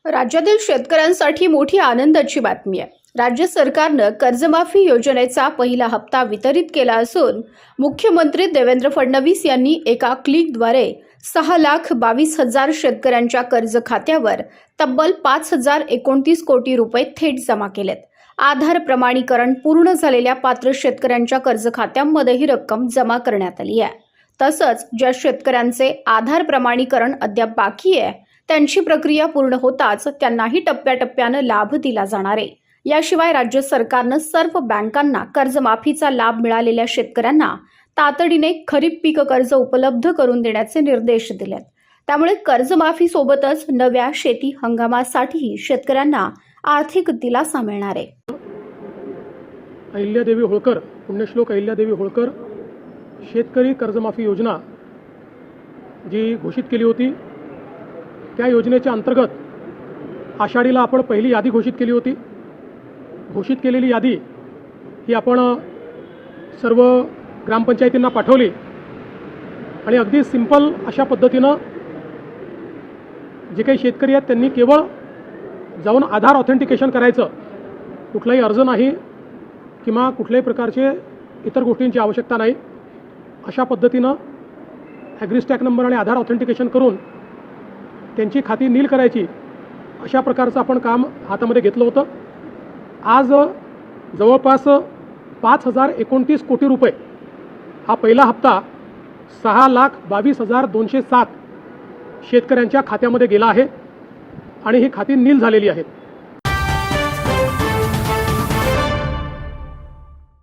राज्यातील शेतकऱ्यांसाठी मोठी आनंदाची बातमी आहे। राज्य सरकारनं कर्जमाफी योजनेचा पहिला हप्ता वितरित केला असून मुख्यमंत्री देवेंद्र फडणवीस यांनी एका क्लिकद्वारे 6,22,000 शेतकऱ्यांच्या कर्ज खात्यावर तब्बल 5,029 कोटी रुपये थेट जमा केलेत। आधार प्रमाणीकरण पूर्ण झालेल्या पात्र शेतकऱ्यांच्या कर्ज खात्यांमध्ये ही रक्कम जमा करण्यात आली आहे। तसंच ज्या शेतकऱ्यांचे आधार प्रमाणीकरण अद्याप बाकी आहे त्यांची प्रक्रिया पूर्ण होताच त्यांनाही टप्प्याटप्प्याने लाभ दिला जाणार आहे। याशिवाय राज्य सरकारने सर्व बँकांना कर्जमाफीचा लाभ मिळालेल्या शेतकऱ्यांना तातडीने खरीप पीक कर्ज उपलब्ध करून देण्याचे निर्देश दिलेत। त्यामुळे कर्जमाफी सोबतच नव्या शेती हंगामासाठीही शेतकऱ्यांना आर्थिक दिलासा मिळणार आहे। अहिल्यादेवी होळकर, पुण्यश्लोक अहिल्यादेवी होळकर शेतकरी कर्जमाफी योजना जी घोषित केली होती त्या योजनेच्या अंतर्गत आषाढीला आपण पहिली यादी घोषित केली होती। घोषित केलेली यादी ही आपण सर्व ग्रामपंचायतींना पाठवली आणि अगदी सिंपल अशा पद्धतीनं जे काही शेतकरी आहेत त्यांनी केवळ जाऊन आधार ऑथेंटिकेशन करायचं, कुठलाही अर्ज नाही किंवा कुठल्याही प्रकारचे इतर गोष्टींची आवश्यकता नाही। अशा पद्धतीनं ॲग्रीस्टॅक नंबर आणि आधार ऑथेंटिकेशन करून त्यांची खाती नील करायची, अशा प्रकारचं आपण काम हातामध्ये घेतलं होतं। आज जवळपास 5,029 कोटी रुपये हा पहिला हप्ता 6,22,207 शेतकऱ्यांच्या खात्यामध्ये गेला आहे आणि ही खाती नील झालेली आहेत।